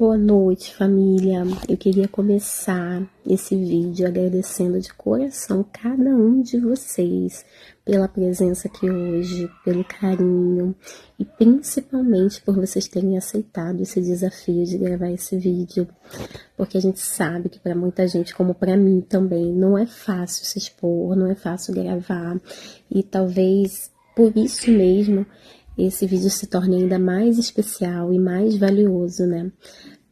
Boa noite, família. Eu queria começar esse vídeo agradecendo de coração cada um de vocês pela presença aqui hoje, pelo carinho e principalmente por vocês terem aceitado esse desafio de gravar esse vídeo, porque a gente sabe que para muita gente, como para mim também, não é fácil se expor, não é fácil gravar e talvez por isso mesmo esse vídeo se torne ainda mais especial e mais valioso, né?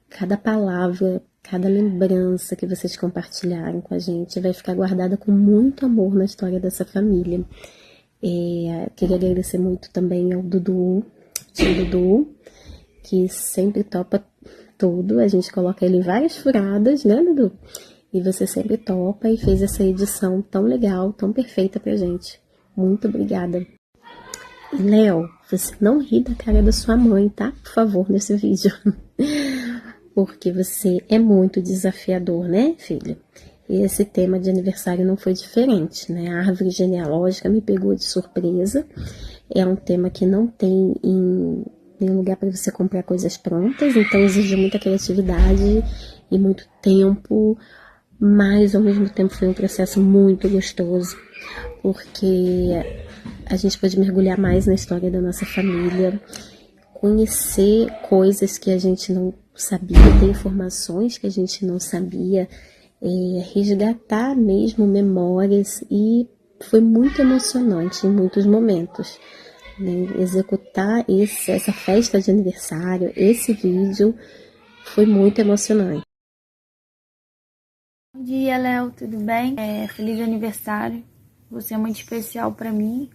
Cada palavra, cada lembrança que vocês compartilharem com a gente vai ficar guardada com muito amor na história dessa família. Queria agradecer muito também ao Dudu, tio Dudu, que sempre topa tudo. A gente coloca ele em várias furadas, né, Dudu? E você sempre topa e fez essa edição tão legal, tão perfeita pra gente. Muito obrigada. E, Léo, você não ri da cara da sua mãe, tá? Por favor, nesse vídeo. Porque você é muito desafiador, né, filho? E esse tema de aniversário não foi diferente, né? A árvore genealógica me pegou de surpresa. É um tema que não tem em nenhum lugar para você comprar coisas prontas, então exige muita criatividade e muito tempo, mas ao mesmo tempo foi um processo muito gostoso, porque a gente pode mergulhar mais na história da nossa família, conhecer coisas que a gente não sabia, ter informações que a gente não sabia, resgatar mesmo memórias, e foi muito emocionante em muitos momentos, né? Executar essa festa de aniversário, esse vídeo, foi muito emocionante. Bom dia, Léo, tudo bem? Feliz aniversário, você é muito especial para mim,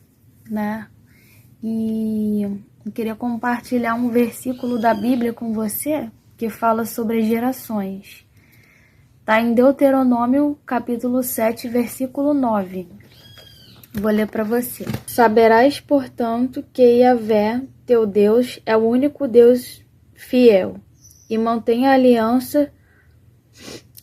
né? E eu queria compartilhar um versículo da Bíblia com você que fala sobre as gerações. Tá em Deuteronômio, capítulo 7, versículo 9. Vou ler para você. Saberás, portanto, que Yahvé, teu Deus, é o único Deus fiel, e mantém a aliança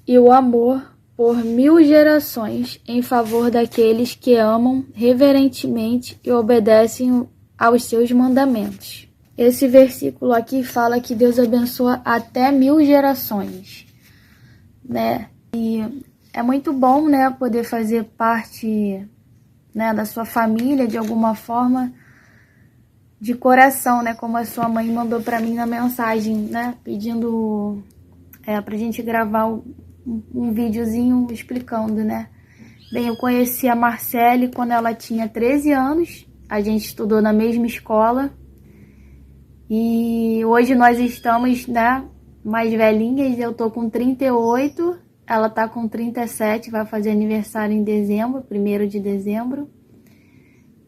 e o amor por 1000 gerações em favor daqueles que amam reverentemente e obedecem aos seus mandamentos. Esse versículo aqui fala que Deus abençoa até 1000 gerações, né? E é muito bom, né, poder fazer parte, né, da sua família de alguma forma, de coração, né, como a sua mãe mandou para mim na mensagem, né, pedindo pra gente gravar um videozinho explicando, né? Bem, eu conheci a Marcele quando ela tinha 13 anos, a gente estudou na mesma escola e hoje nós estamos, né, mais velhinhas. Eu tô com 38, ela tá com 37, vai fazer aniversário em dezembro, 1º de dezembro.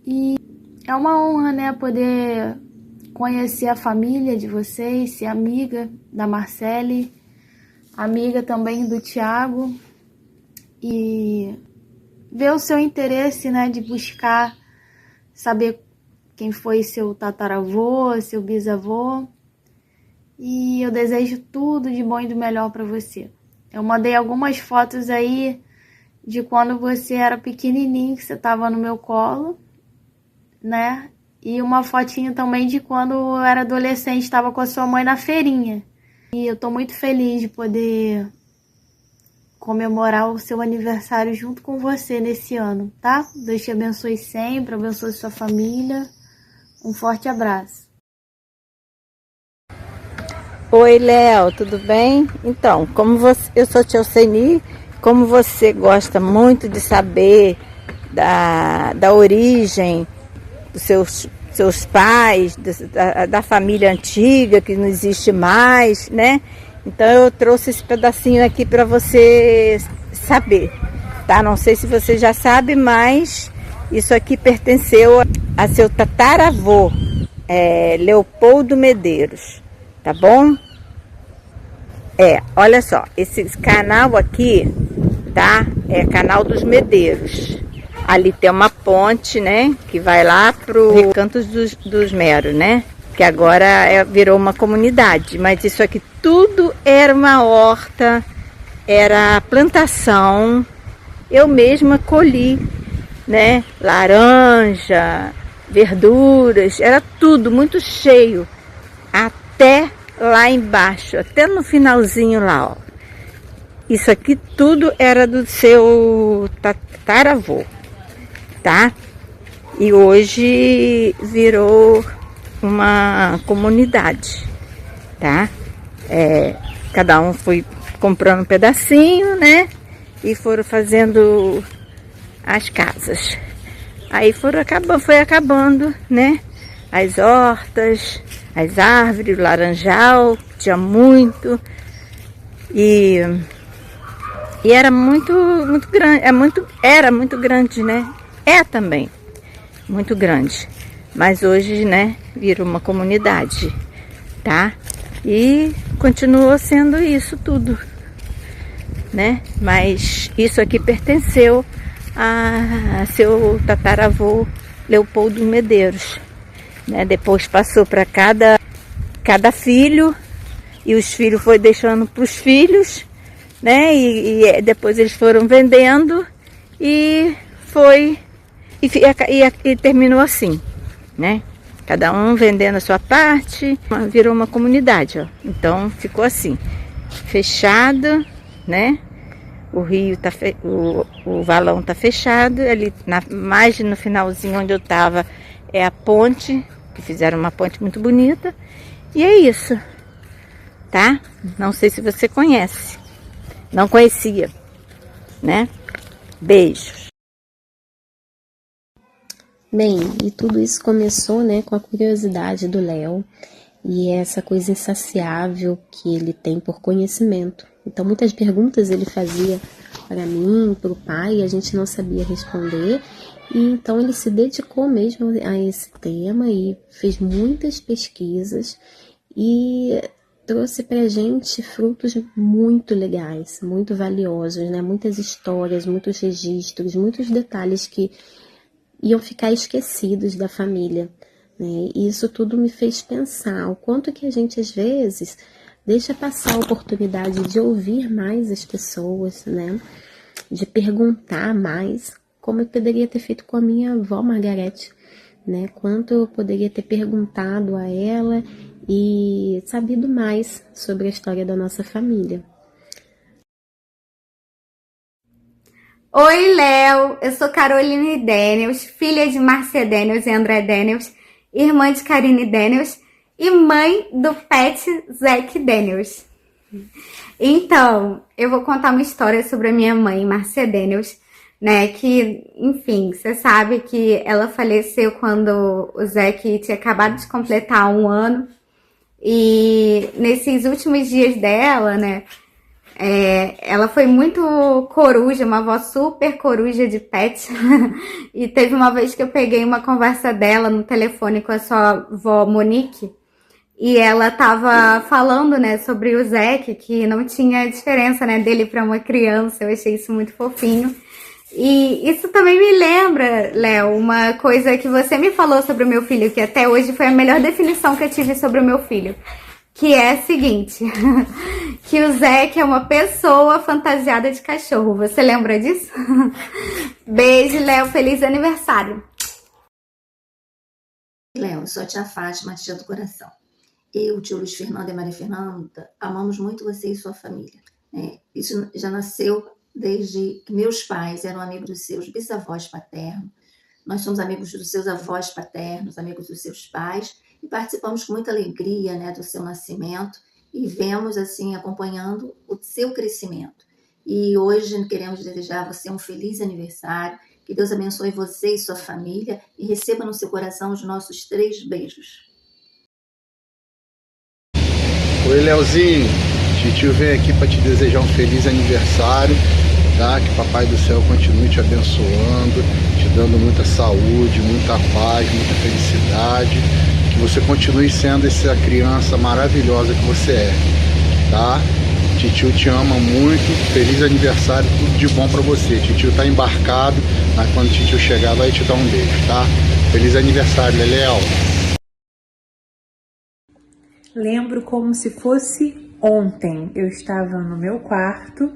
E é uma honra, né, poder conhecer a família de vocês, ser amiga da Marcele, amiga também do Thiago, e ver o seu interesse, né, de buscar saber quem foi seu tataravô, seu bisavô. E eu desejo tudo de bom e do melhor para você. Eu mandei algumas fotos aí de quando você era pequenininho, que você estava no meu colo, né? E uma fotinha também de quando eu era adolescente, estava com a sua mãe na feirinha. E eu tô muito feliz de poder comemorar o seu aniversário junto com você nesse ano, tá? Deus te abençoe sempre, abençoe sua família. Um forte abraço. Oi, Léo, tudo bem? Então, eu sou tia Alceni, como você gosta muito de saber da origem dos seus pais, da família antiga, que não existe mais, né? Então eu trouxe esse pedacinho aqui para você saber, tá? Não sei se você já sabe, mas isso aqui pertenceu a seu tataravô, Leopoldo Medeiros, tá bom? Olha só, esse canal aqui, tá? É canal dos Medeiros. Ali tem uma ponte, né, que vai lá pro Recantos dos Meros, né, que agora virou uma comunidade. Mas isso aqui tudo era uma horta, era plantação. Eu mesma colhi, né, laranja, verduras, era tudo muito cheio. Até lá embaixo, até no finalzinho lá, ó. Isso aqui tudo era do seu tataravô, tá? E hoje virou uma comunidade, tá? Cada um foi comprando um pedacinho, né? E foram fazendo as casas. Aí foi acabando, né? As hortas, as árvores, o laranjal, tinha muito. E era muito grande, era muito grande, né? É também muito grande. Mas hoje, né, virou uma comunidade, tá? E continuou sendo isso tudo, né? Mas isso aqui pertenceu a seu tataravô Leopoldo Medeiros, né? Depois passou para cada filho, e os filhos foi deixando para os filhos, né? E depois eles foram vendendo e terminou assim, né? Cada um vendendo a sua parte, virou uma comunidade, ó. Então ficou assim, fechado, né? O rio tá o valão tá fechado, ali mais no finalzinho onde eu tava é a ponte, que fizeram uma ponte muito bonita. E é isso, tá? Não sei se você conhece. Não conhecia, né? Beijos. Bem, e tudo isso começou, né, com a curiosidade do Léo e essa coisa insaciável que ele tem por conhecimento. Então, muitas perguntas ele fazia para mim, para o pai, e a gente não sabia responder. E então ele se dedicou mesmo a esse tema e fez muitas pesquisas e trouxe para a gente frutos muito legais, muito valiosos, né? Muitas histórias, muitos registros, muitos detalhes que iam ficar esquecidos da família, né? E isso tudo me fez pensar o quanto que a gente às vezes deixa passar a oportunidade de ouvir mais as pessoas, né? De perguntar mais, como eu poderia ter feito com a minha avó Margarete, né? Quanto eu poderia ter perguntado a ela e sabido mais sobre a história da nossa família. Oi, Léo, eu sou Caroline Daniels, filha de Márcia Daniels e André Daniels, irmã de Karine Daniels e mãe do pet Zack Daniels. Então, eu vou contar uma história sobre a minha mãe, Márcia Daniels, né, que, enfim, você sabe que ela faleceu quando o Zack tinha acabado de completar 1 ano, e nesses últimos dias dela, né, ela foi muito coruja, uma avó super coruja de pet. E teve uma vez que eu peguei uma conversa dela no telefone com a sua avó Monique, e ela tava falando, né, sobre o Zack, que não tinha diferença, né, dele para uma criança. Eu achei isso muito fofinho. E isso também me lembra, Léo, uma coisa que você me falou sobre o meu filho, que até hoje foi a melhor definição que eu tive sobre o meu filho, que é a seguinte, que o Zack é uma pessoa fantasiada de cachorro. Você lembra disso? Beijo, Léo. Feliz aniversário. Léo, eu sou a tia Fátima, tia do coração. Eu, tio Luiz Fernando e Maria Fernanda, amamos muito você e sua família. Isso já nasceu desde que meus pais eram amigos dos seus bisavós paternos. Nós somos amigos dos seus avós paternos, amigos dos seus pais, e participamos com muita alegria, né, do seu nascimento, e vemos, assim, acompanhando o seu crescimento. E hoje queremos desejar a você um feliz aniversário, que Deus abençoe você e sua família, e receba no seu coração os nossos 3 beijos. Oi, Leozinho, titio vem aqui para te desejar um feliz aniversário, tá? Que Papai do Céu continue te abençoando, te dando muita saúde, muita paz, muita felicidade, que você continue sendo essa criança maravilhosa que você é, tá? Titio te ama muito, feliz aniversário, tudo de bom para você. Titio tá embarcado, mas quando o titio chegar vai te dar um beijo, tá? Feliz aniversário, Léo. Lembro como se fosse ontem. Eu estava no meu quarto,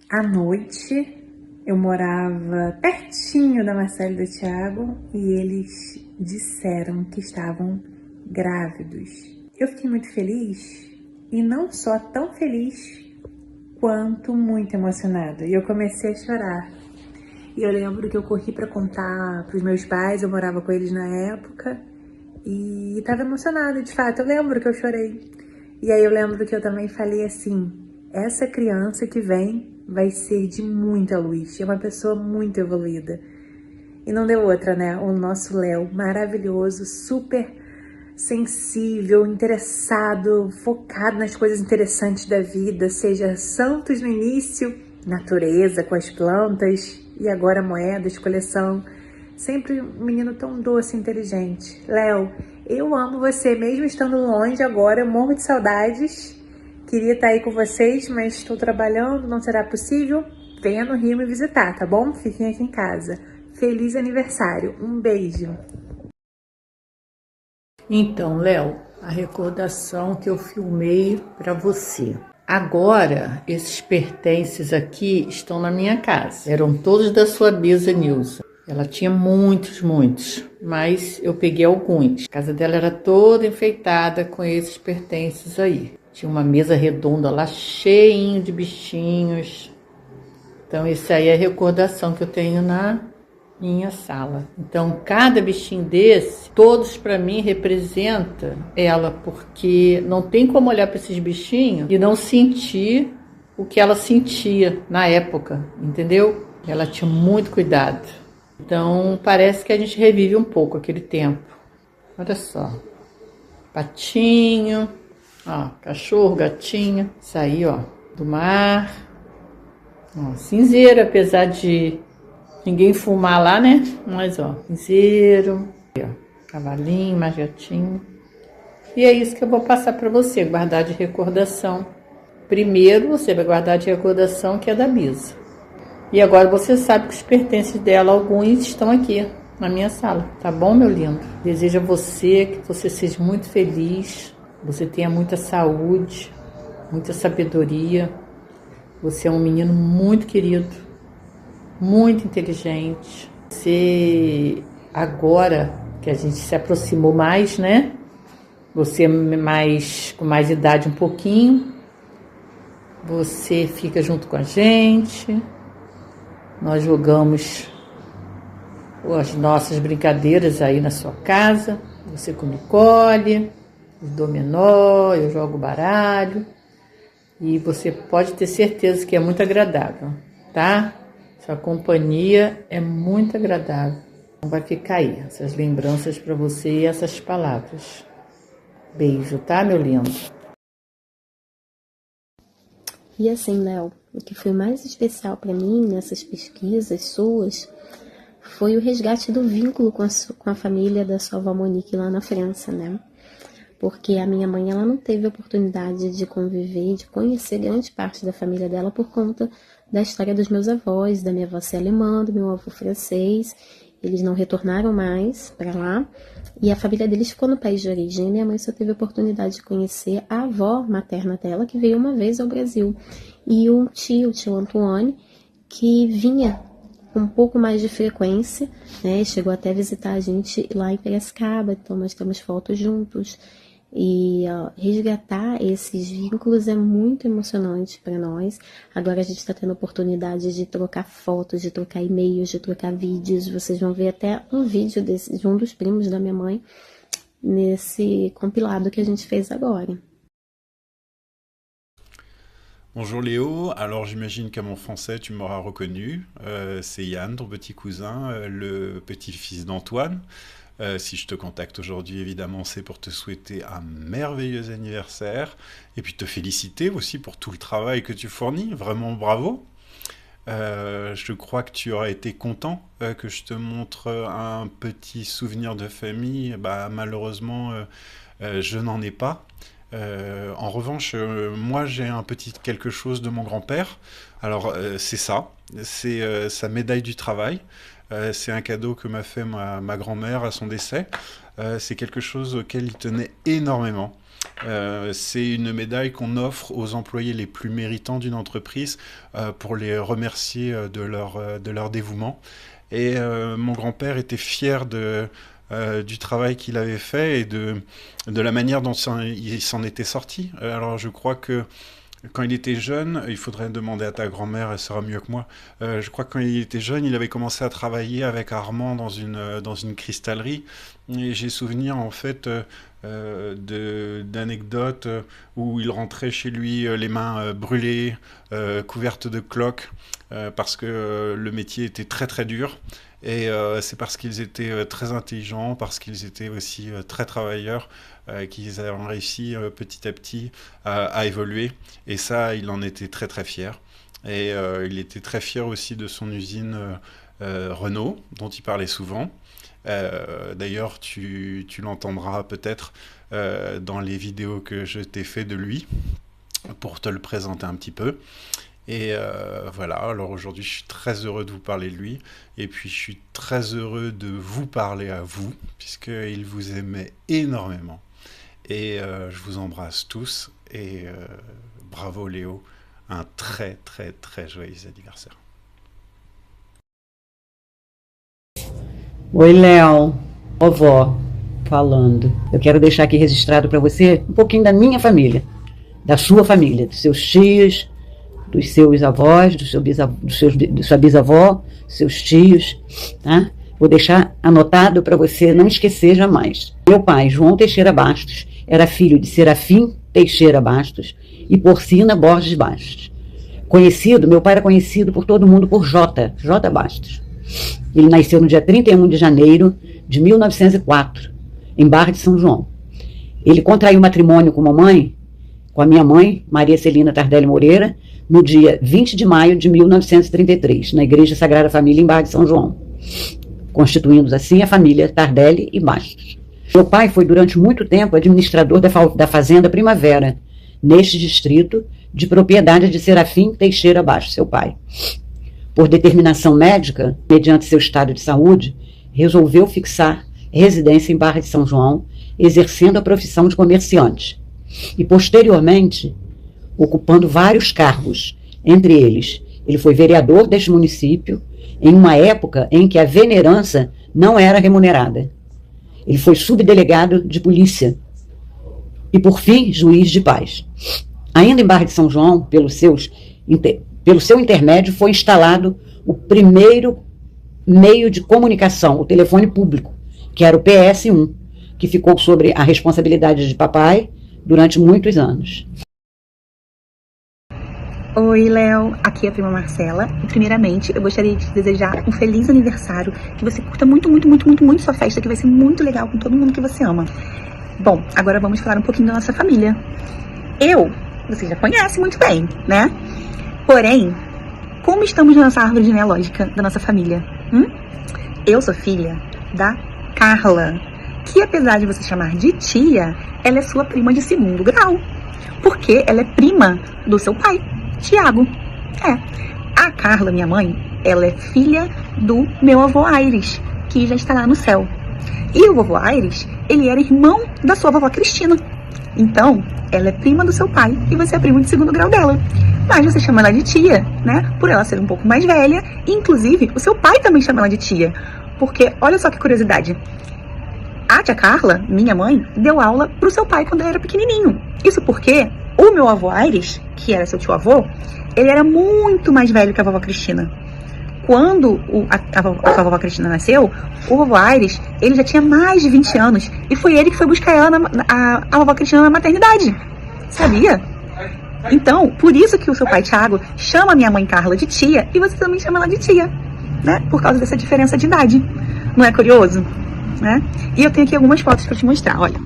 à noite. Eu morava pertinho da Marcela e do Thiago e eles disseram que estavam grávidos. eu fiquei muito feliz, e não só tão feliz quanto muito emocionada. E eu comecei a chorar. E eu lembro que eu corri para contar para os meus pais, eu morava com eles na época, e estava emocionada, de fato. Eu lembro que eu chorei. E aí eu lembro que eu também falei assim, essa criança que vem vai ser de muita luz, é uma pessoa muito evoluída. E não deu outra, né? O nosso Léo, maravilhoso, super sensível, interessado, focado nas coisas interessantes da vida, seja Santos no início, natureza com as plantas, e agora moedas, coleção. Sempre um menino tão doce e inteligente. Léo, eu amo você, mesmo estando longe agora, eu morro de saudades. Queria estar aí com vocês, mas estou trabalhando, não será possível. Venha no Rio me visitar, tá bom? Fiquem aqui em casa. Feliz aniversário, um beijo. Então, Léo, a recordação que eu filmei para você. Agora, esses pertences aqui estão na minha casa. Eram todos da sua bisa Nilza. Ela tinha muitos, mas eu peguei alguns. A casa dela era toda enfeitada com esses pertences aí. Tinha uma mesa redonda lá, cheinho de bichinhos. Então, isso aí é a recordação que eu tenho na minha sala. Então, cada bichinho desse, todos para mim representa ela, porque não tem como olhar para esses bichinhos e não sentir o que ela sentia na época, entendeu? Ela tinha muito cuidado. Então, parece que a gente revive um pouco aquele tempo. Olha só. Patinho, ó, cachorro, gatinho, isso aí, ó, do mar. Ó, cinzeiro, apesar de ninguém fumar lá, né? Mas, ó, cinzeiro, ó, cavalinho, mais gatinho. E é isso que eu vou passar para você, guardar de recordação. Primeiro, você vai guardar de recordação, que é da Bisa. E agora você sabe que os pertences dela, alguns estão aqui na minha sala, tá bom, meu lindo? Desejo a você que você seja muito feliz, você tenha muita saúde, muita sabedoria. Você é um menino muito querido, muito inteligente. Você, agora que a gente se aproximou mais, né? Você com mais idade um pouquinho, você fica junto com a gente. Nós jogamos as nossas brincadeiras aí na sua casa. Você com Nicole, o dominó, eu jogo baralho. E você pode ter certeza que é muito agradável, tá? Sua companhia é muito agradável. Não vai ficar aí essas lembranças para você e essas palavras. Beijo, tá, meu lindo? E assim, Léo, o que foi mais especial para mim nessas pesquisas suas foi o resgate do vínculo com a família da sua avó Monique lá na França, né? Porque a minha mãe, ela não teve oportunidade de conviver, de conhecer grande parte da família dela por conta da história dos meus avós, da minha avó ser alemã, do meu avô francês. Eles não retornaram mais para lá. E a família deles ficou no país de origem. E minha mãe só teve a oportunidade de conhecer a avó materna dela, que veio uma vez ao Brasil. E um tio, o tio Antoine, que vinha com um pouco mais de frequência, né? Chegou até visitar a gente lá em Piracicaba. Então nós temos fotos juntos. E resgatar esses vínculos é muito emocionante para nós. Agora a gente está tendo a oportunidade de trocar fotos, de trocar e-mails, de trocar vídeos. Vocês vão ver até um vídeo de um dos primos da minha mãe nesse compilado que a gente fez agora. Bonjour Léo, alors j'imagine qu'à mon français tu m'auras reconnu, c'est Yann, ton petit cousin, le petit-fils d'Antoine. Si je te contacte aujourd'hui, évidemment, c'est pour te souhaiter un merveilleux anniversaire et puis te féliciter aussi pour tout le travail que tu fournis. Vraiment bravo. Je crois que tu auras été content que je te montre un petit souvenir de famille. Bah, malheureusement, je n'en ai pas. En revanche, moi j'ai un petit quelque chose de mon grand-père. Alors c'est ça, c'est sa médaille du travail. C'est un cadeau que m'a fait ma grand-mère à son décès. C'est quelque chose auquel il tenait énormément. C'est une médaille qu'on offre aux employés les plus méritants d'une entreprise pour les remercier de leur dévouement. Et mon grand-père était fier de du travail qu'il avait fait et de la manière dont il s'en était sorti. Alors je crois que quand il était jeune, il faudrait demander à ta grand-mère, elle saura mieux que moi. Je crois que quand il était jeune, il avait commencé à travailler avec Armand dans une cristallerie. Et j'ai souvenir en fait d'anecdotes où il rentrait chez lui les mains brûlées, couvertes de cloques, parce que le métier était très très dur. Et c'est parce qu'ils étaient très intelligents, parce qu'ils étaient aussi très travailleurs, qu'ils ont réussi petit à petit à évoluer. Et ça, il en était très très fier. Et il était très fier aussi de son usine Renault, dont il parlait souvent. D'ailleurs, tu l'entendras peut-être dans les vidéos que je t'ai fait de lui, pour te le présenter un petit peu. Et voilà, alors aujourd'hui je suis très heureux de vous parler de lui, et puis je suis très heureux de vous parler à vous, puisqu'il vous aimait énormément. Et je vous embrasse tous, et bravo Léo, un très très très joyeux anniversaire. Oi, Léo, vovó falando. Eu quero deixar aqui registrado para você um pouquinho da minha família, da sua família, dos seus tios, dos seus avós, da sua bisavó, seus tios, tá? Vou deixar anotado para você não esquecer jamais. Meu pai, João Teixeira Bastos, era filho de Serafim Teixeira Bastos e Porcina Borges Bastos. Meu pai era conhecido por todo mundo por J Bastos. Ele nasceu no dia 31 de janeiro de 1904, em Barra de São João. Ele contraiu matrimônio com a minha mãe, Maria Celina Tardelli Moreira, no dia 20 de maio de 1933, na Igreja Sagrada Família, em Barra de São João, constituindo assim a família Tardelli e Bastos. Meu pai foi durante muito tempo administrador da Fazenda Primavera, neste distrito, de propriedade de Serafim Teixeira Bastos, seu pai. Por determinação médica, mediante seu estado de saúde, resolveu fixar residência em Barra de São João, exercendo a profissão de comerciante. E, posteriormente, ocupando vários cargos. Entre eles, ele foi vereador deste município em uma época em que a venerança não era remunerada. Ele foi subdelegado de polícia e, por fim, juiz de paz. Ainda em Barra de São João, pelo seu intermédio, foi instalado o primeiro meio de comunicação, o telefone público, que era o PS1, que ficou sob a responsabilidade de papai durante muitos anos. Oi, Léo, aqui é a prima Marcela e primeiramente eu gostaria de te desejar um feliz aniversário, que você curta muito sua festa, que vai ser muito legal com todo mundo que você ama. Bom, agora vamos falar um pouquinho da nossa família. Você já conhece muito bem, né? Porém, como estamos na nossa árvore genealógica da nossa família? Eu sou filha da Carla, que apesar de você chamar de tia, ela é sua prima de segundo grau, porque ela é prima do seu pai, Tiago. A Carla, minha mãe, ela é filha do meu avô Aires, que já está lá no céu. E o vovô Aires, ele era irmão da sua vovó Cristina. Então, ela é prima do seu pai e você é primo de segundo grau dela. Mas você chama ela de tia, né? Por ela ser um pouco mais velha. E, inclusive, o seu pai também chama ela de tia. Porque, olha só que curiosidade. A tia Carla, minha mãe, deu aula pro seu pai quando ele era pequenininho. Isso porque o meu avô Aires, que era seu tio-avô, ele era muito mais velho que a vovó Cristina. Quando a vovó Cristina nasceu, o vovô Aires, ele já tinha mais de 20 anos. E foi ele que foi buscar ela, a vovó Cristina, na maternidade. Sabia? Então, por isso que o seu pai, Tiago, chama a minha mãe Carla de tia e você também chama ela de tia, né? Por causa dessa diferença de idade. Não é curioso? Né? E eu tenho aqui algumas fotos para te mostrar, olha.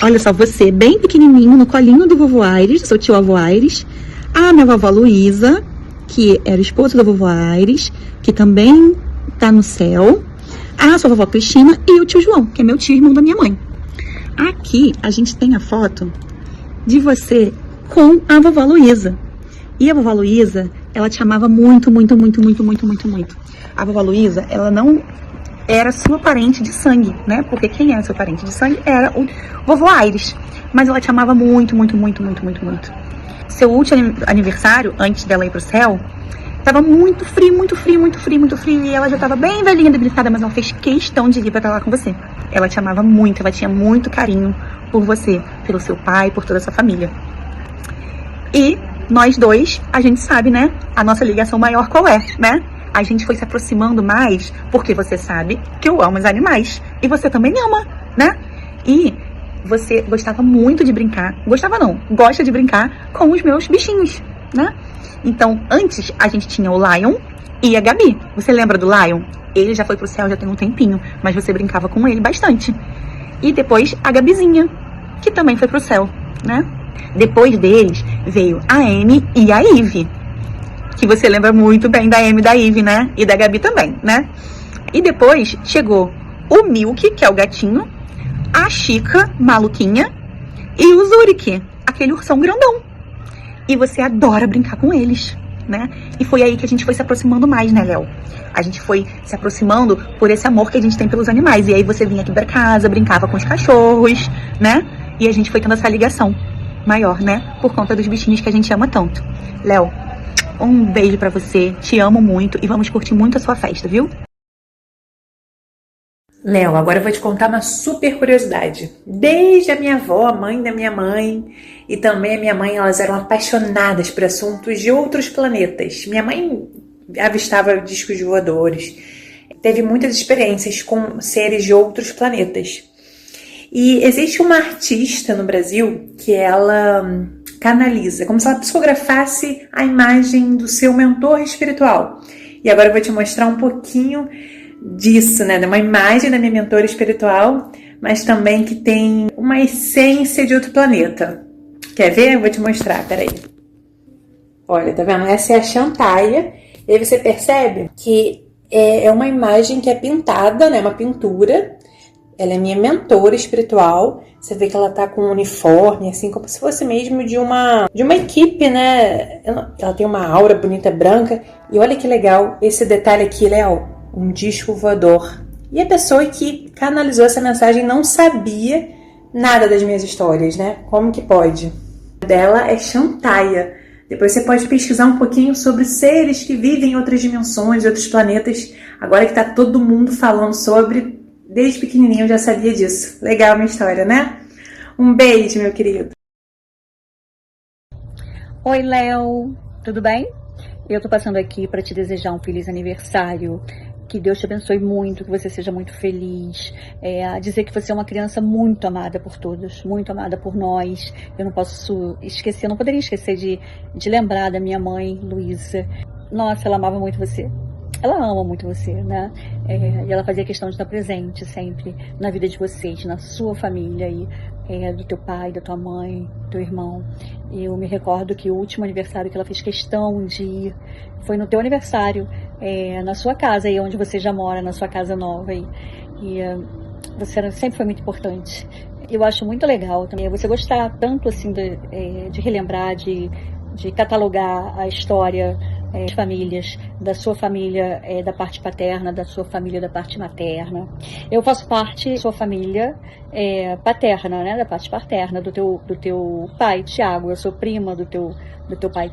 Olha só, você bem pequenininho no colinho do vovô Aires, do seu tio avô Aires. A minha vovó Luísa, que era esposa do vovô Aires, que também tá no céu. A sua vovó Cristina e o tio João, que é meu tio, irmão da minha mãe. Aqui a gente tem a foto de você com a vovó Luísa. E a vovó Luísa, ela te amava muito. A vovó Luísa, ela não era sua parente de sangue, né? Porque quem era seu parente de sangue era o vovô Aires. Mas ela te amava muito. Seu último aniversário, antes dela ir pro céu, Tava muito frio, muito frio, muito frio, muito frio. E ela já tava bem velhinha, debilitada, mas ela fez questão de ir pra falar com você. Ela te amava muito, ela tinha muito carinho por você, pelo seu pai, por toda a sua família. E nós dois, a gente sabe, né? A nossa ligação maior qual é, né? A gente foi se aproximando mais porque você sabe que eu amo os animais. E você também me ama, né? E você gostava muito de brincar. Gostava não, gosta de brincar com os meus bichinhos, né? Então, antes a gente tinha o Lion e a Gabi. Você lembra do Lion? Ele já foi pro céu já tem um tempinho, mas você brincava com ele bastante. E depois a Gabizinha, que também foi pro céu, né? Depois deles veio a Amy e a Ivy, que você lembra muito bem da Amy e da Ivy, né? E da Gabi também, né? E depois chegou o Milk, que é o gatinho, a Chica, maluquinha, e o Zurich, aquele ursão grandão. E você adora brincar com eles, né? E foi aí que a gente foi se aproximando mais, né, Léo? A gente foi se aproximando por esse amor que a gente tem pelos animais. E aí você vinha aqui pra casa, brincava com os cachorros, né? E a gente foi tendo essa ligação maior, né? Por conta dos bichinhos que a gente ama tanto. Léo, um beijo pra você, te amo muito e vamos curtir muito a sua festa, viu? Léo, agora eu vou te contar uma super curiosidade. Desde a minha avó, a mãe da minha mãe, e também a minha mãe, elas eram apaixonadas por assuntos de outros planetas. Minha mãe avistava discos voadores, teve muitas experiências com seres de outros planetas. E existe uma artista no Brasil que ela canaliza, como se ela psicografasse a imagem do seu mentor espiritual. E agora eu vou te mostrar um pouquinho disso, né? De uma imagem da minha mentora espiritual, mas também que tem uma essência de outro planeta. Quer ver? Eu vou te mostrar, peraí. Olha, tá vendo? Essa é a Chantaia. E aí você percebe que é uma imagem que é pintada, né? Uma pintura. Ela é minha mentora espiritual. Você vê que ela tá com um uniforme, assim, como se fosse mesmo de uma equipe, né? Ela tem uma aura bonita branca. E olha que legal esse detalhe aqui, Léo. Um disco voador. E a pessoa que canalizou essa mensagem não sabia nada das minhas histórias, né? Como que pode? Dela é Chantaia. Depois você pode pesquisar um pouquinho sobre seres que vivem em outras dimensões, outros planetas. Agora que tá todo mundo falando sobre, desde pequenininho eu já sabia disso. Legal a minha história, né? Um beijo, meu querido. Oi, Léo. Tudo bem? Eu tô passando aqui para te desejar um feliz aniversário. Que Deus te abençoe muito, que você seja muito feliz. Dizer que você é uma criança muito amada por todos, muito amada por nós. Eu não posso esquecer, não poderia esquecer de lembrar da minha mãe, Luísa. Nossa, ela amava muito você. Ela ama muito você, né? E ela fazia questão de estar presente sempre na vida de vocês, na sua família, e do teu pai, da tua mãe, do teu irmão. Eu me recordo que o último aniversário que ela fez questão de ir foi no teu aniversário, na sua casa, aí onde você já mora, na sua casa nova. E você sempre foi muito importante. Eu acho muito legal também você gostar tanto assim de relembrar, de catalogar a história das famílias, da sua família da parte paterna, da sua família da parte materna. Eu faço parte da sua família paterna, né, da parte paterna do teu pai, Tiago. Eu sou prima do teu pai.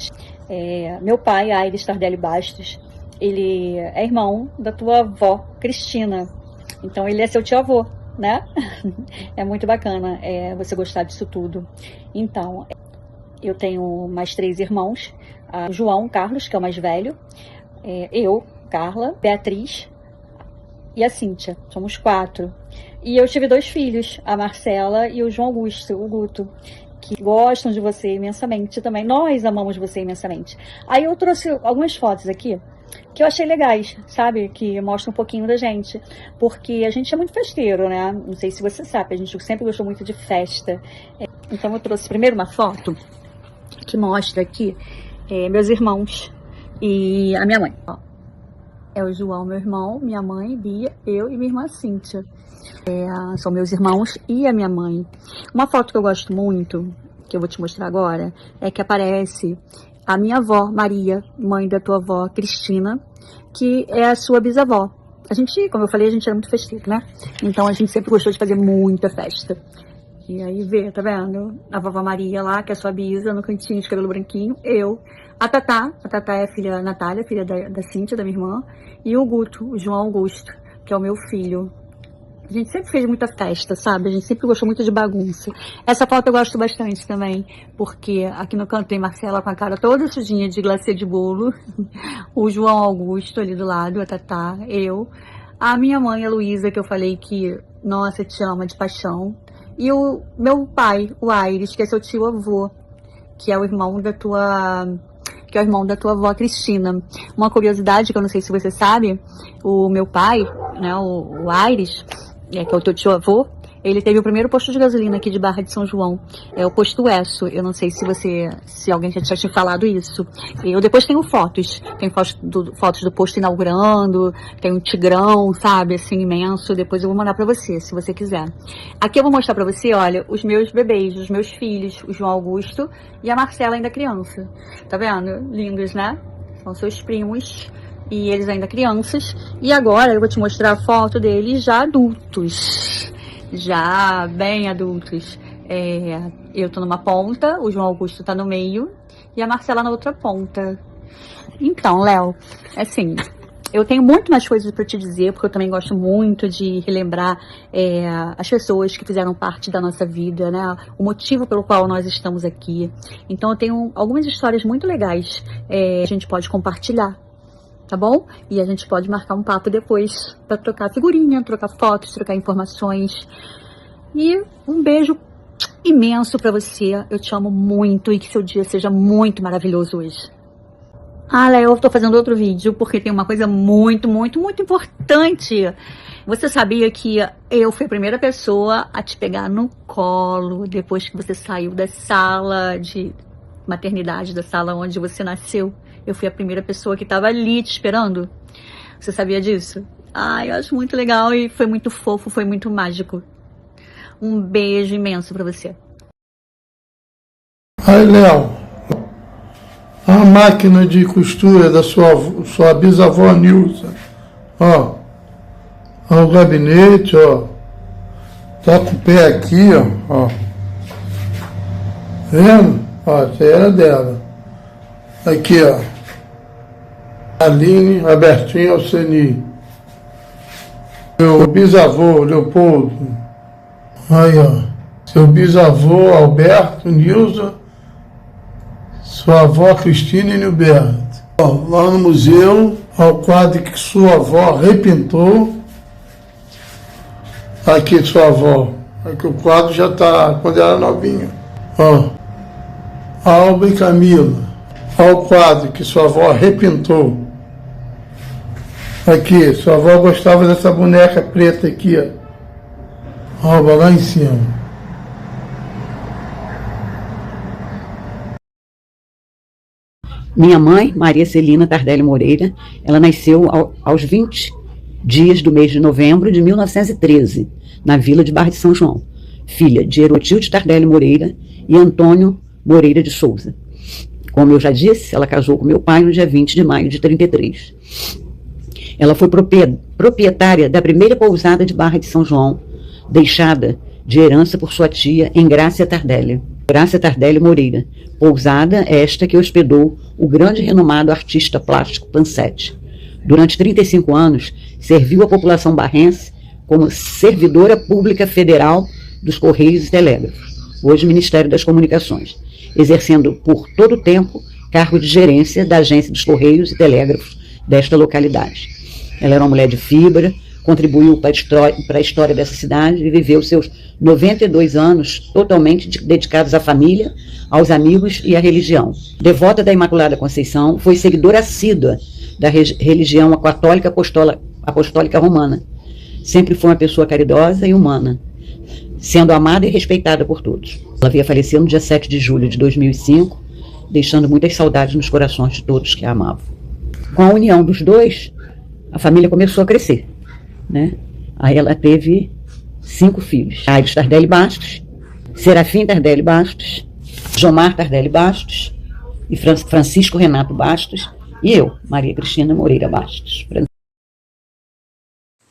Meu pai, Aires Tardelli Bastos, ele é irmão da tua avó, Cristina. Então ele é seu tio-avô, né? É muito bacana você gostar disso tudo. Então, eu tenho mais 3 irmãos. João Carlos, que é o mais velho, eu, Carla, Beatriz e a Cíntia. Somos 4. E eu tive 2 filhos, a Marcela e o João Augusto, o Guto, que gostam de você imensamente também. Nós amamos você imensamente. Aí eu trouxe algumas fotos aqui que eu achei legais, sabe? Que mostram um pouquinho da gente. Porque a gente é muito festeiro, né? Não sei se você sabe, a gente sempre gostou muito de festa. Então eu trouxe primeiro uma foto que mostra aqui meus irmãos e a minha mãe. Ó, é o João, meu irmão, minha mãe, Bia, eu e minha irmã Cíntia. São meus irmãos e a minha mãe. Uma foto que eu gosto muito, que eu vou te mostrar agora, é que aparece a minha avó, Maria, mãe da tua avó, Cristina, que é a sua bisavó. A gente, como eu falei, a gente era muito festeiro, né? Então a gente sempre gostou de fazer muita festa. E aí vê, tá vendo? A vovó Maria lá, que é sua bisa, no cantinho de cabelo branquinho, eu. A Tatá é a filha Natália, filha da Cíntia, da minha irmã, e o Guto, o João Augusto, que é o meu filho. A gente sempre fez muita festa, sabe? A gente sempre gostou muito de bagunça. Essa foto eu gosto bastante também, porque aqui no canto tem Marcela com a cara toda sujinha de glacê de bolo, o João Augusto ali do lado, a Tatá, eu, a minha mãe, a Luísa, que eu falei que, nossa, te ama de paixão, e o meu pai, o Aires, que é seu tio avô, que é o irmão da tua avó Cristina. Uma curiosidade que eu não sei se você sabe, o meu pai, né, o Aires, que é o teu tio avô, ele teve o primeiro posto de gasolina aqui de Barra de São João, é o posto Esso. Eu não sei se alguém já tinha falado isso. Eu depois tenho fotos do posto inaugurando, tem um tigrão, sabe, assim, imenso. Depois eu vou mandar pra você, se você quiser. Aqui eu vou mostrar pra você, olha, os meus bebês, os meus filhos, o João Augusto e a Marcela ainda criança. Tá vendo? Lindos, né? São seus primos. E eles ainda crianças. E agora eu vou te mostrar a foto deles já adultos. Já bem adultos. Eu tô numa ponta, o João Augusto tá no meio e a Marcela na outra ponta. Então, Léo, assim, eu tenho muito mais coisas para te dizer, porque eu também gosto muito de relembrar as pessoas que fizeram parte da nossa vida, né? O motivo pelo qual nós estamos aqui. Então, eu tenho algumas histórias muito legais que a gente pode compartilhar. Tá bom? E a gente pode marcar um papo depois para trocar figurinha, trocar fotos, trocar informações. E um beijo imenso para você. Eu te amo muito e que seu dia seja muito maravilhoso hoje. Ah, Léo, eu tô fazendo outro vídeo porque tem uma coisa muito, muito, muito importante. Você sabia que eu fui a primeira pessoa a te pegar no colo depois que você saiu da sala de maternidade, da sala onde você nasceu? Eu fui a primeira pessoa que estava ali te esperando. Você sabia disso? Ah, eu acho muito legal e foi muito fofo, foi muito mágico. Um beijo imenso pra você. Aí, Léo, a máquina de costura da sua bisavó Nilza. Ó, o gabinete, ó. Tá com o pé aqui, ó. Vendo? Ó, essa aí era dela. Aqui, ó. Aline Albertinho Alceni. Meu bisavô, Leopoldo. Aí, ó. Seu bisavô, Alberto, Nilza. Sua avó, Cristina e Nilberto. Ó, lá no museu, ó, o quadro que sua avó repintou. Aqui, sua avó. Aqui o quadro já tá quando ela era novinha. Ó. Alba e Camila. Olha o quadro que sua avó repintou. Aqui, sua avó gostava dessa boneca preta aqui, ó. Alba lá em cima. Minha mãe, Maria Celina Tardelli Moreira, ela nasceu aos 20 dias do mês de novembro de 1913, na vila de Barra de São João, filha de Herotilde Tardelli Moreira e Antônio Moreira de Souza. Como eu já disse, ela casou com meu pai no dia 20 de maio de 33. Ela foi proprietária da primeira pousada de Barra de São João, deixada de herança por sua tia Engrácia Tardelli. Engrácia Tardelli Moreira, pousada esta que hospedou o grande e renomado artista plástico Pansete. Durante 35 anos, serviu a população barrense como servidora pública federal dos Correios e Telégrafos, hoje Ministério das Comunicações, exercendo por todo o tempo cargo de gerência da Agência dos Correios e Telégrafos desta localidade. Ela era uma mulher de fibra, contribuiu para a história dessa cidade e viveu seus 92 anos totalmente dedicados à família, aos amigos e à religião. Devota da Imaculada Conceição, foi seguidora assídua da religião católica apostólica romana. Sempre foi uma pessoa caridosa e humana, sendo amada e respeitada por todos. Ela havia falecido no dia 7 de julho de 2005, deixando muitas saudades nos corações de todos que a amavam. Com a união dos dois, a família começou a crescer, né? Aí ela teve 5 filhos. Aires Tardelli Bastos, Serafim Tardelli Bastos, Jomar Tardelli Bastos, e Francisco Renato Bastos, e eu, Maria Cristina Moreira Bastos.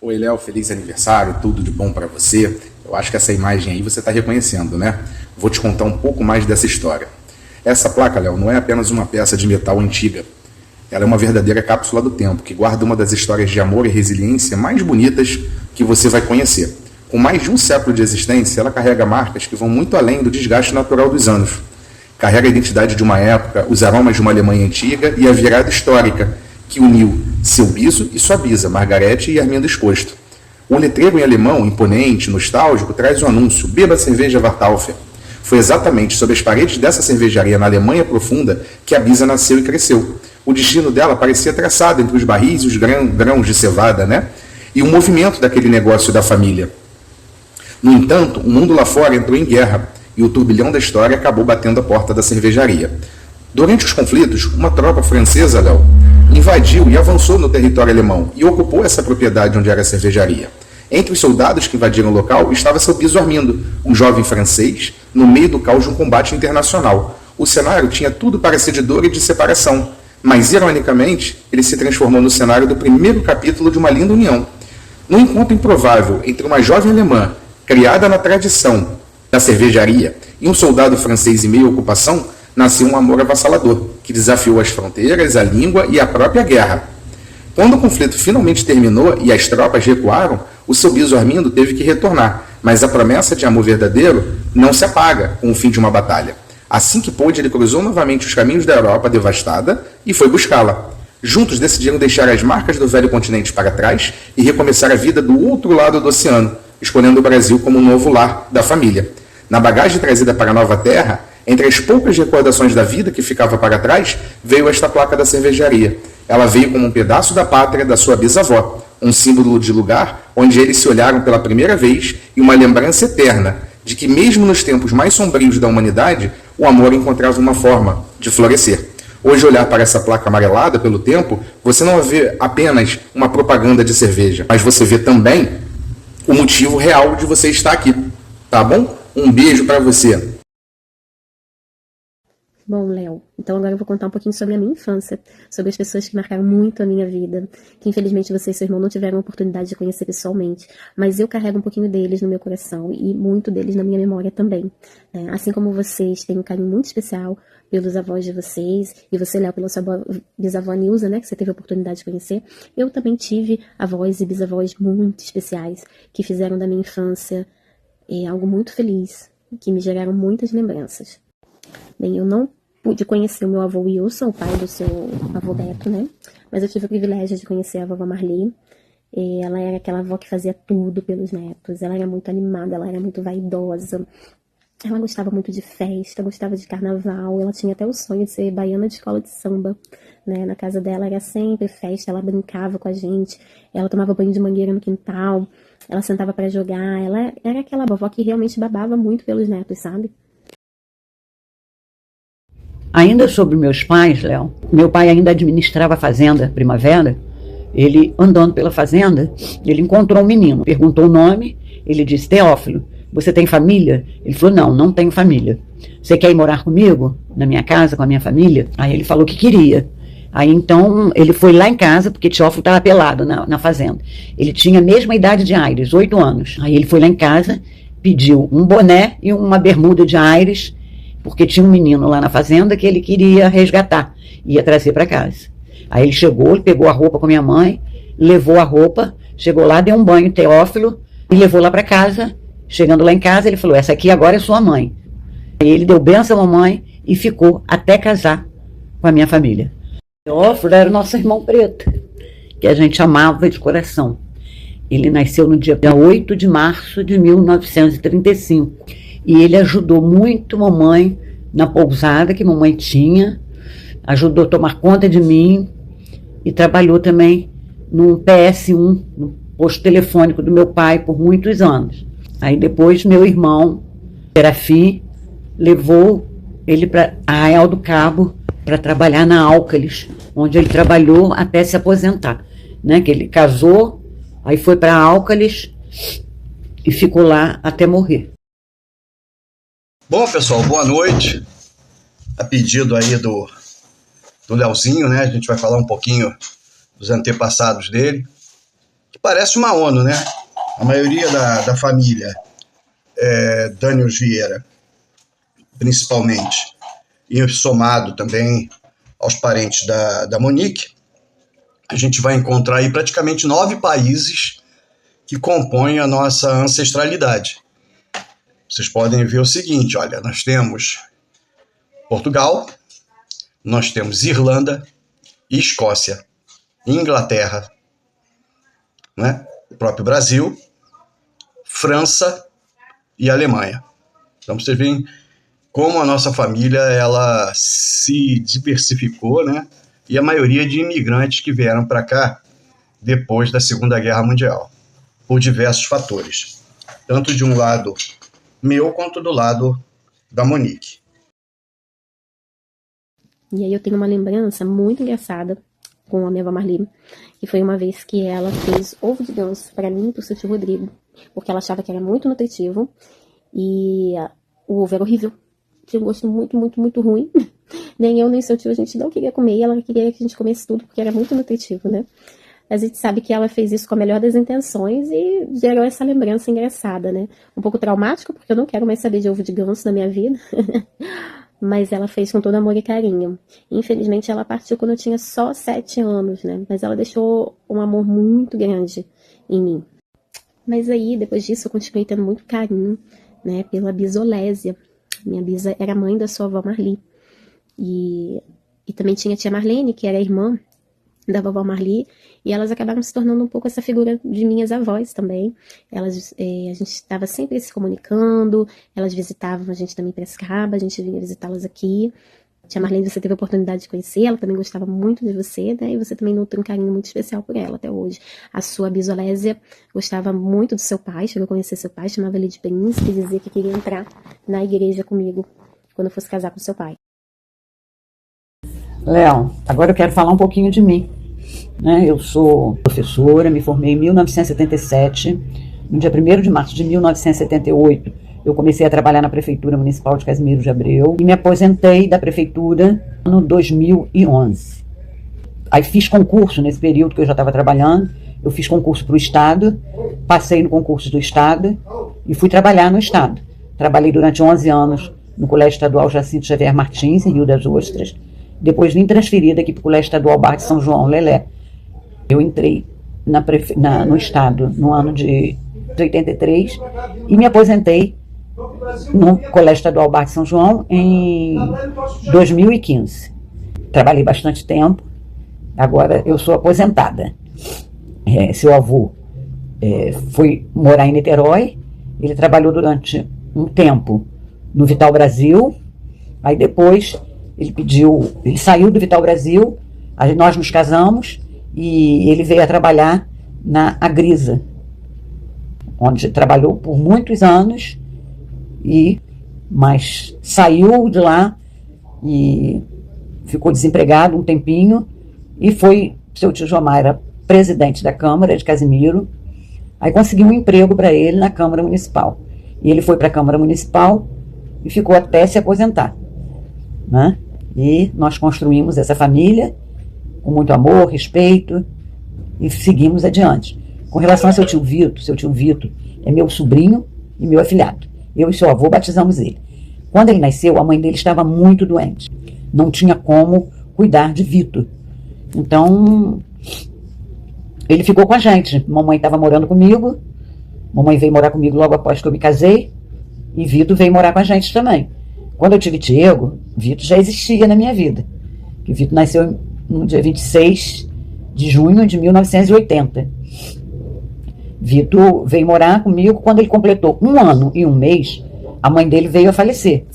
Oi, Léo, feliz aniversário, tudo de bom para você. Eu acho que essa imagem aí você está reconhecendo, né? Vou te contar um pouco mais dessa história. Essa placa, Léo, não é apenas uma peça de metal antiga. Ela é uma verdadeira cápsula do tempo, que guarda uma das histórias de amor e resiliência mais bonitas que você vai conhecer. Com mais de um século de existência, ela carrega marcas que vão muito além do desgaste natural dos anos. Carrega a identidade de uma época, os aromas de uma Alemanha antiga e a virada histórica que uniu seu biso e sua bisa, Margarete e Armindo Exposto. Um letreiro em alemão, imponente, nostálgico, traz o anúncio "Beba cerveja Wartaufer". Foi exatamente sob as paredes dessa cervejaria na Alemanha profunda que a bisa nasceu e cresceu. O destino dela parecia traçado entre os barris e os grãos de cevada, né? E o movimento daquele negócio da família. No entanto, o mundo lá fora entrou em guerra e o turbilhão da história acabou batendo a porta da cervejaria. Durante os conflitos, uma tropa francesa, Léo, invadiu e avançou no território alemão e ocupou essa propriedade onde era a cervejaria. Entre os soldados que invadiram o local estava seu biso Armindo, um jovem francês, no meio do caos de um combate internacional. O cenário tinha tudo para ser de dor e de separação, mas, ironicamente, ele se transformou no cenário do primeiro capítulo de uma linda união. No encontro improvável entre uma jovem alemã, criada na tradição da cervejaria, e um soldado francês em meio à ocupação, nasceu um amor avassalador, que desafiou as fronteiras, a língua e a própria guerra. Quando o conflito finalmente terminou e as tropas recuaram, o seu biso Armindo teve que retornar, mas a promessa de amor verdadeiro não se apaga com o fim de uma batalha. Assim que pôde, ele cruzou novamente os caminhos da Europa devastada e foi buscá-la. Juntos decidiram deixar as marcas do velho continente para trás e recomeçar a vida do outro lado do oceano, escolhendo o Brasil como o novo lar da família. Na bagagem trazida para a nova terra, entre as poucas recordações da vida que ficava para trás, veio esta placa da cervejaria. Ela veio como um pedaço da pátria da sua bisavó, um símbolo de lugar onde eles se olharam pela primeira vez e uma lembrança eterna de que mesmo nos tempos mais sombrios da humanidade, o amor encontrava uma forma de florescer. Hoje, olhar para essa placa amarelada pelo tempo, você não vê apenas uma propaganda de cerveja, mas você vê também o motivo real de você estar aqui, tá bom? Um beijo para você. Bom, Léo, então agora eu vou contar um pouquinho sobre a minha infância, sobre as pessoas que marcaram muito a minha vida, que infelizmente você e seu irmão não tiveram a oportunidade de conhecer pessoalmente, mas eu carrego um pouquinho deles no meu coração e muito deles na minha memória também. Assim como vocês têm um carinho muito especial pelos avós de vocês, e você, Léo, pela sua bisavó Nilza, né, que você teve a oportunidade de conhecer, eu também tive avós e bisavós muito especiais, que fizeram da minha infância algo muito feliz, que me geraram muitas lembranças. Bem, eu não pude conhecer o meu avô Wilson, o pai do seu avô Beto, né? Mas eu tive o privilégio de conhecer a vovó Marli. Ela era aquela avó que fazia tudo pelos netos. Ela era muito animada, ela era muito vaidosa. Ela gostava muito de festa, gostava de carnaval. Ela tinha até o sonho de ser baiana de escola de samba, né? Na casa dela era sempre festa, ela brincava com a gente. Ela tomava banho de mangueira no quintal. Ela sentava para jogar. Ela era aquela vovó que realmente babava muito pelos netos, sabe? Ainda sobre meus pais, Léo, meu pai ainda administrava a fazenda Primavera. Ele, andando pela fazenda, ele encontrou um menino, perguntou o nome, ele disse: Teófilo, você tem família? Ele falou: não, não tenho família. Você quer ir morar comigo, na minha casa, com a minha família? Aí ele falou que queria. Aí então ele foi lá em casa, porque Teófilo estava pelado na fazenda. Ele tinha a mesma idade de Aires, 8 anos. Aí ele foi lá em casa, pediu um boné e uma bermuda de Aires, porque tinha um menino lá na fazenda que ele queria resgatar, ia trazer para casa. Aí ele chegou, ele pegou a roupa com a minha mãe, levou a roupa, chegou lá, deu um banho em Teófilo e levou lá para casa. Chegando lá em casa, ele falou: essa aqui agora é sua mãe. Aí ele deu bênção à mamãe e ficou até casar com a minha família. Teófilo era o nosso irmão preto, que a gente amava de coração. Ele nasceu no dia 8 de março de 1935. E ele ajudou muito mamãe na pousada que mamãe tinha, ajudou a tomar conta de mim e trabalhou também no PS1, no posto telefônico do meu pai, por muitos anos. Aí depois meu irmão, Serafim, levou ele para Arraial do Cabo para trabalhar na Álcalis, onde ele trabalhou até se aposentar, né? Que ele casou, aí foi para Álcalis e ficou lá até morrer. Bom, pessoal, boa noite. A pedido aí do Leozinho, né? A gente vai falar um pouquinho dos antepassados dele. que parece uma ONU, né? A maioria da família Daniels Vieira, principalmente, e somado também aos parentes da Monique, a gente vai encontrar aí praticamente 9 países que compõem a nossa ancestralidade. Vocês podem ver o seguinte, olha, nós temos Portugal, nós temos Irlanda, Escócia, Inglaterra, né? O próprio Brasil, França e Alemanha. Então vocês veem como a nossa família ela se diversificou, né? E a maioria de imigrantes que vieram para cá depois da Segunda Guerra Mundial, por diversos fatores, tanto de um lado meu quanto do lado da Monique. E aí eu tenho uma lembrança muito engraçada com a minha avó Marli, que foi uma vez que ela fez ovo de ganso para mim e pro seu tio Rodrigo, porque ela achava que era muito nutritivo e o ovo era horrível, tinha um gosto muito, muito, muito ruim. Nem eu nem seu tio a gente não queria comer, e ela queria que a gente comesse tudo porque era muito nutritivo, né? A gente sabe que ela fez isso com a melhor das intenções e gerou essa lembrança engraçada, né? Um pouco traumático, porque eu não quero mais saber de ovo de ganso na minha vida. Mas ela fez com todo amor e carinho. Infelizmente, ela partiu quando eu tinha só 7 anos, né? Mas ela deixou um amor muito grande em mim. Mas aí, depois disso, eu continuei tendo muito carinho, né? Pela Bisolésia. Minha bisa era mãe da sua avó Marli. E também tinha a tia Marlene, que era irmã da vovó Marli, e elas acabaram se tornando um pouco essa figura de minhas avós também. A gente estava sempre se comunicando, elas visitavam a gente também em Piracicaba, a gente vinha visitá-las aqui. A tia Marlene, você teve a oportunidade de conhecer, ela também gostava muito de você, né? E você também nutre um carinho muito especial por ela até hoje. A sua Bisolésia gostava muito do seu pai, chegou a conhecer seu pai, chamava ele de príncipe, e dizia que queria entrar na igreja comigo quando eu fosse casar com seu pai. Léo, agora eu quero falar um pouquinho de mim. Né? Eu sou professora, me formei em 1977. No dia 1º de março de 1978, eu comecei a trabalhar na Prefeitura Municipal de Casimiro de Abreu e me aposentei da Prefeitura no 2011. Aí fiz concurso nesse período que eu já estava trabalhando. Eu fiz concurso para o Estado, passei no concurso do Estado e fui trabalhar no Estado. Trabalhei durante 11 anos no Colégio Estadual Jacinto Xavier Martins, em Rio das Ostras. Depois vim transferida aqui para o Colégio Estadual Bar de São João, Lelé. Eu entrei no Estado no ano de 83 e me aposentei no Colégio Estadual Bar de São João em 2015. Trabalhei bastante tempo, agora eu sou aposentada. Seu avô foi morar em Niterói, ele trabalhou durante um tempo no Vital Brasil, aí depois ele saiu do Vital Brasil, nós nos casamos e ele veio a trabalhar na Agrisa, onde trabalhou por muitos anos, mas saiu de lá e ficou desempregado um tempinho e seu tio Jomar era presidente da Câmara de Casimiro, aí conseguiu um emprego para ele na Câmara Municipal. E ele foi para a Câmara Municipal e ficou até se aposentar, né? E nós construímos essa família com muito amor, respeito e seguimos adiante. Com relação ao seu tio Vitor é meu sobrinho e meu afilhado. Eu e seu avô batizamos ele. Quando ele nasceu, a mãe dele estava muito doente. Não tinha como cuidar de Vitor. Então, ele ficou com a gente. Mamãe estava morando comigo. Mamãe veio morar comigo logo após que eu me casei. E Vitor veio morar com a gente também. Quando eu tive Diego, Vitor já existia na minha vida. Que Vitor nasceu no dia 26 de junho de 1980. Vitor veio morar comigo quando ele completou 1 ano e 1 mês. A mãe dele veio a falecer.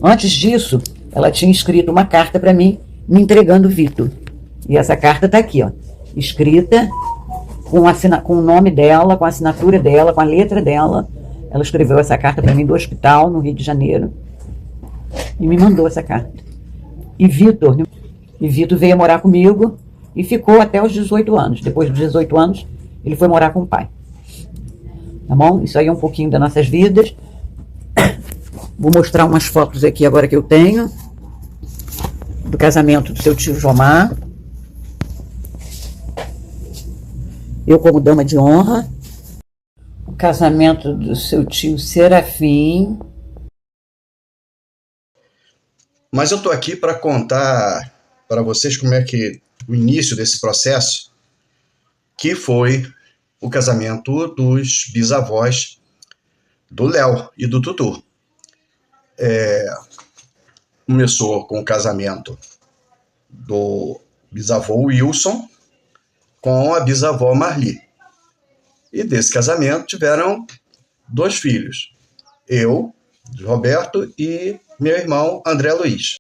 Antes disso, ela tinha escrito uma carta para mim, me entregando Vitor. E essa carta está aqui, ó, escrita com o nome dela, com a assinatura dela, com a letra dela. Ela escreveu essa carta para mim do hospital, no Rio de Janeiro, e me mandou essa carta. E Vitor veio morar comigo e ficou até os 18 anos. Depois dos 18 anos, ele foi morar com o pai. Tá bom? Isso aí é um pouquinho das nossas vidas. Vou mostrar umas fotos aqui agora que eu tenho do casamento do seu tio Jomar. eu como dama de honra. O casamento do seu tio Serafim. Mas eu estou aqui para contar para vocês como é que o início desse processo, que foi o casamento dos bisavós do Léo e do Tutu. Começou com o casamento do bisavô Wilson com a bisavó Marli. E desse casamento tiveram 2 filhos, eu, Roberto, e meu irmão André Luiz.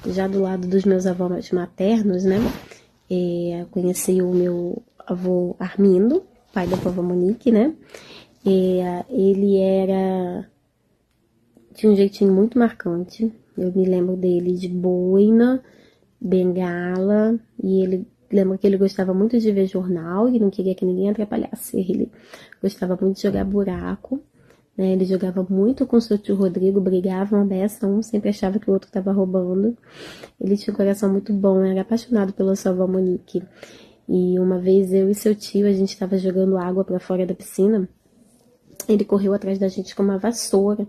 Já do lado dos meus avós maternos, né, conheci o meu avô Armindo, pai da vovó Monique, né, ele tinha um jeitinho muito marcante. Eu me lembro dele de boina, bengala, e lembro que ele gostava muito de ver jornal e não queria que ninguém atrapalhasse. Ele gostava muito de jogar buraco, né? Ele jogava muito com o seu tio Rodrigo, brigavam a beça, um sempre achava que o outro estava roubando. Ele tinha um coração muito bom, era apaixonado pela sua avó Monique. E uma vez eu e seu tio, a gente estava jogando água para fora da piscina, ele correu atrás da gente com uma vassoura,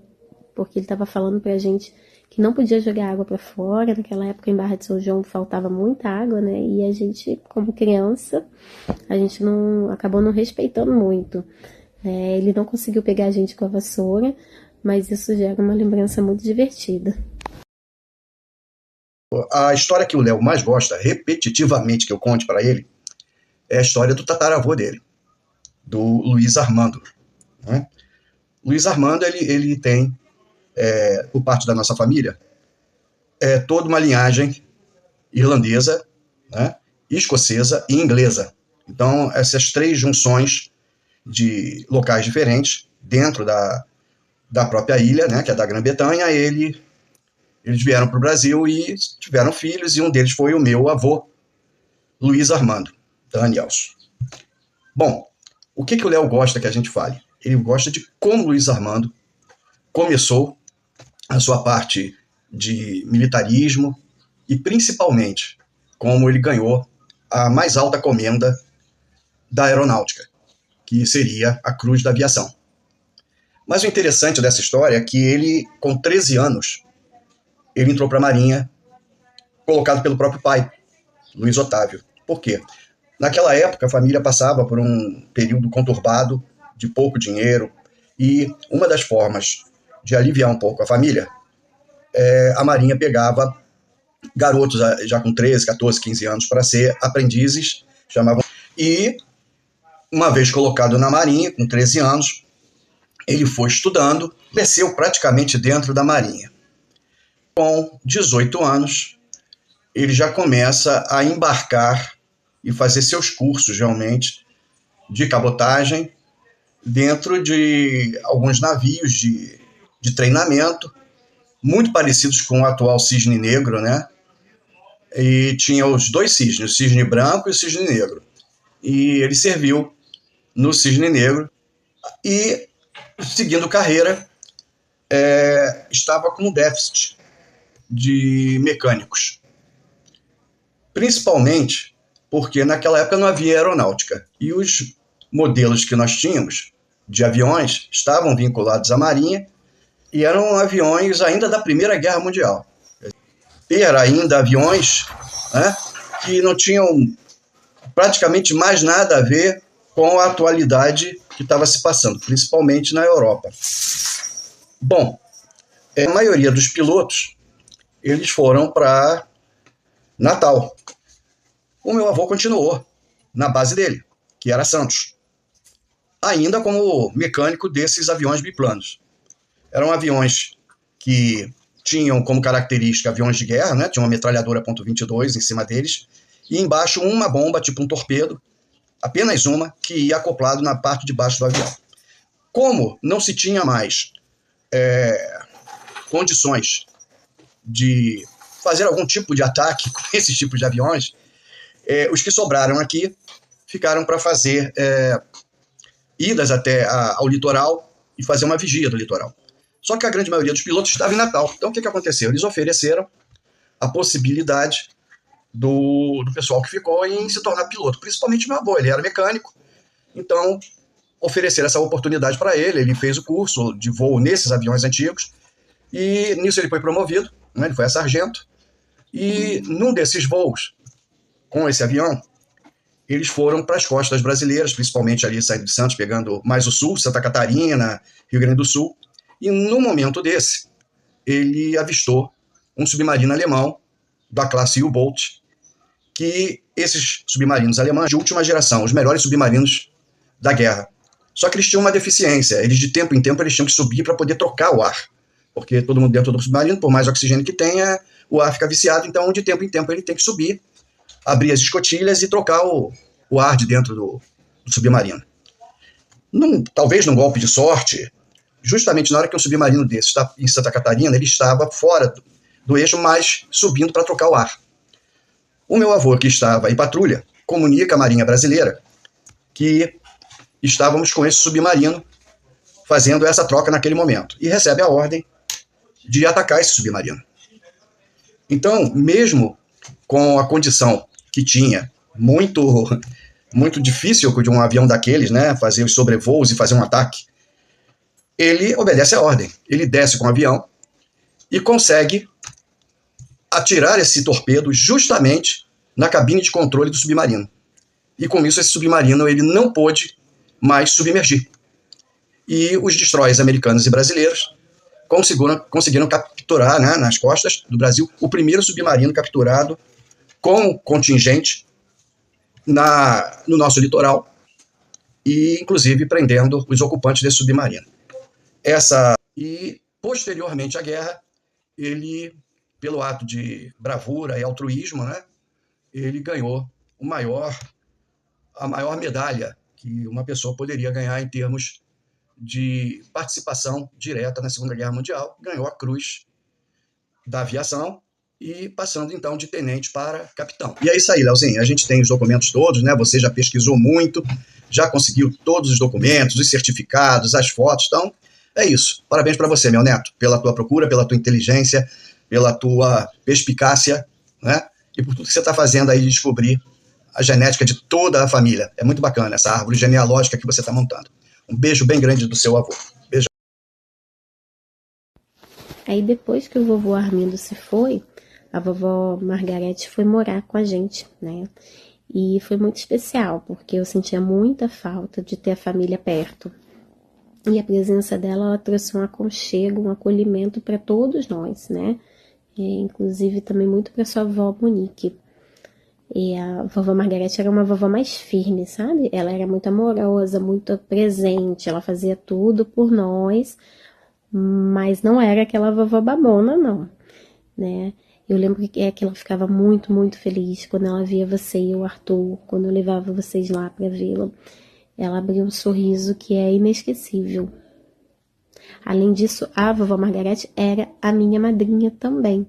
porque ele estava falando pra gente que não podia jogar água para fora. Naquela época em Barra de São João faltava muita água, né? E a gente, como criança, a gente acabou não respeitando muito. Ele não conseguiu pegar a gente com a vassoura, mas isso gera uma lembrança muito divertida. A história que o Léo mais gosta, repetitivamente, que eu conte para ele, é a história do tataravô dele, do Luiz Armando, né? Luiz Armando, ele tem, por parte da nossa família, toda uma linhagem irlandesa, né, escocesa e inglesa. Então, essas 3 junções de locais diferentes dentro da própria ilha, né, que é da Grã-Bretanha, eles vieram para o Brasil e tiveram filhos, e um deles foi o meu avô, Luiz Armando Daniels. Bom, o que o Léo gosta que a gente fale? Ele gosta de como Luiz Armando começou a sua parte de militarismo e, principalmente, como ele ganhou a mais alta comenda da aeronáutica, que seria a Cruz da Aviação. Mas o interessante dessa história é que ele, com 13 anos, ele entrou para a Marinha, colocado pelo próprio pai, Luiz Otávio. Por quê? Naquela época, a família passava por um período conturbado, de pouco dinheiro, e uma das formas de aliviar um pouco a família, a Marinha pegava garotos já com 13, 14, 15 anos para ser aprendizes, chamavam. E, uma vez colocado na Marinha, com 13 anos, ele foi estudando, desceu praticamente dentro da Marinha. Com 18 anos, ele já começa a embarcar e fazer seus cursos, realmente, de cabotagem, dentro de alguns navios de treinamento, muito parecidos com o atual Cisne Negro, né? E tinha os 2 cisnes, o Cisne Branco e o Cisne Negro. E ele serviu no Cisne Negro e, seguindo carreira, estava com um déficit de mecânicos. Principalmente porque naquela época não havia aeronáutica. E os modelos que nós tínhamos de aviões estavam vinculados à Marinha e eram aviões ainda da Primeira Guerra Mundial. Ter ainda aviões, né, que não tinham praticamente mais nada a ver com a atualidade que estava se passando, principalmente na Europa. Bom, a maioria dos pilotos, eles foram para Natal. O meu avô continuou na base dele, que era Santos, ainda como mecânico desses aviões biplanos. Eram aviões que tinham como característica aviões de guerra, né? Tinha uma metralhadora .22 em cima deles, e embaixo uma bomba, tipo um torpedo, apenas uma, que ia acoplado na parte de baixo do avião. Como não se tinha mais condições de fazer algum tipo de ataque com esses tipos de aviões, os que sobraram aqui ficaram para fazer idas até ao litoral e fazer uma vigia do litoral. Só que a grande maioria dos pilotos estava em Natal. Então o que aconteceu? Eles ofereceram a possibilidade do pessoal que ficou em se tornar piloto, principalmente meu avô, ele era mecânico, então ofereceram essa oportunidade para ele, ele fez o curso de voo nesses aviões antigos, e nisso ele foi promovido, né, ele foi a sargento, e num desses voos, com esse avião, eles foram para as costas brasileiras, principalmente ali saindo de Santos, pegando mais o sul, Santa Catarina, Rio Grande do Sul, e num momento desse, ele avistou um submarino alemão da classe U-Boot, que esses submarinos alemães de última geração, os melhores submarinos da guerra. Só que eles tinham uma deficiência, eles de tempo em tempo eles tinham que subir para poder trocar o ar, porque todo mundo dentro do submarino, por mais oxigênio que tenha, o ar fica viciado, então de tempo em tempo ele tem que subir, abrir as escotilhas e trocar o ar de dentro do submarino. Talvez num golpe de sorte, justamente na hora que um submarino desse está em Santa Catarina, ele estava fora do eixo, mas subindo para trocar o ar. O meu avô, que estava em patrulha, comunica à Marinha Brasileira que estávamos com esse submarino fazendo essa troca naquele momento, e recebe a ordem de atacar esse submarino. Então, mesmo com a condição que tinha, muito difícil de um avião daqueles, né, fazer os sobrevoos e fazer um ataque, ele obedece a ordem. Ele desce com o avião e consegue atirar esse torpedo justamente na cabine de controle do submarino. E com isso, esse submarino ele não pôde mais submergir. E os destroyers americanos e brasileiros conseguiram capturar, né, nas costas do Brasil, o primeiro submarino capturado com contingente no nosso litoral, e inclusive prendendo os ocupantes desse submarino. E posteriormente à guerra, ele, pelo ato de bravura e altruísmo, né, ele ganhou a maior medalha que uma pessoa poderia ganhar em termos de participação direta na Segunda Guerra Mundial, ganhou a Cruz da Aviação, e passando então de tenente para capitão. E é isso aí, Leozinho, a gente tem os documentos todos, né? Você já pesquisou muito, já conseguiu todos os documentos, os certificados, as fotos, então é isso. Parabéns para você, meu neto, pela tua procura, pela tua inteligência, pela tua perspicácia, né? E por tudo que você está fazendo aí de descobrir a genética de toda a família. É muito bacana essa árvore genealógica que você está montando. Um beijo bem grande do seu avô. Beijo. Aí depois que o vovô Armindo se foi, a vovó Margarete foi morar com a gente, né? E foi muito especial, porque eu sentia muita falta de ter a família perto. E a presença dela, ela trouxe um aconchego, um acolhimento para todos nós, né? Inclusive também muito para sua avó Monique. E a vovó Margarete era uma vovó mais firme, sabe? Ela era muito amorosa, muito presente, ela fazia tudo por nós, mas não era aquela vovó babona, não, né? Eu lembro que ela ficava muito, muito feliz quando ela via você e o Arthur, quando eu levava vocês lá para vê-la. Ela abria um sorriso que é inesquecível. Além disso, a vovó Margarete era a minha madrinha também.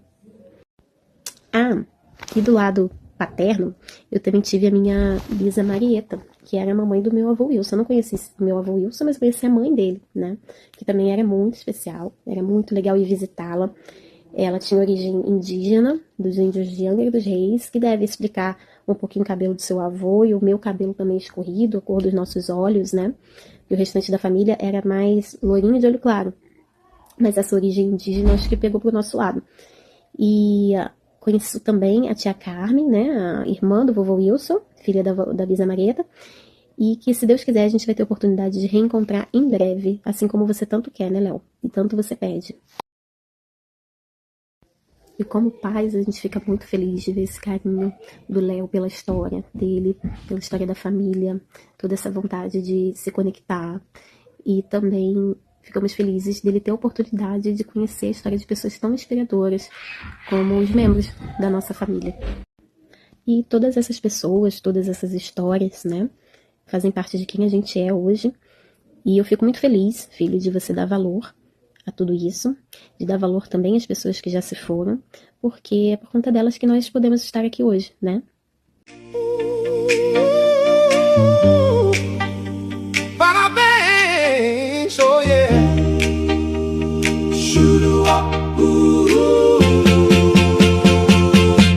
E do lado paterno, eu também tive a minha bisa Marieta, que era a mamãe do meu avô Wilson. Eu não conheci o meu avô Wilson, mas conheci a mãe dele, né? Que também era muito especial, era muito legal ir visitá-la. Ela tinha origem indígena, dos índios de Angra dos Reis, que deve explicar um pouquinho o cabelo do seu avô, e o meu cabelo também escorrido, a cor dos nossos olhos, né? E o restante da família era mais lourinho de olho claro. Mas essa origem indígena acho que pegou pro nosso lado. E conheço também a tia Carmen, né? A irmã do vovô Wilson, filha da bisa Marieta. E que, se Deus quiser, a gente vai ter a oportunidade de reencontrar em breve, assim como você tanto quer, né, Léo? E tanto você pede. E como pais, a gente fica muito feliz de ver esse carinho do Léo pela história dele, pela história da família, toda essa vontade de se conectar. E também ficamos felizes dele ter a oportunidade de conhecer a história de pessoas tão inspiradoras como os membros da nossa família. E todas essas pessoas, todas essas histórias, né, fazem parte de quem a gente é hoje. E eu fico muito feliz, filho, de você dar valor a tudo isso, de dar valor também às pessoas que já se foram, porque é por conta delas que nós podemos estar aqui hoje, né? Parabéns, oh yeah.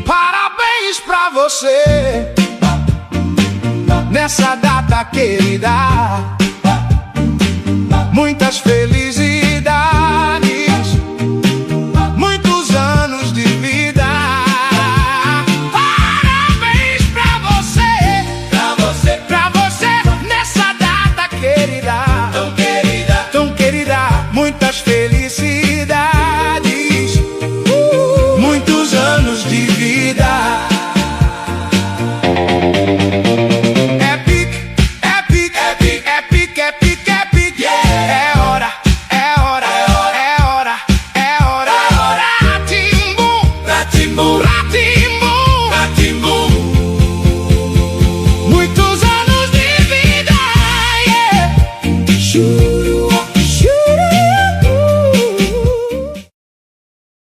Parabéns pra você nessa data querida.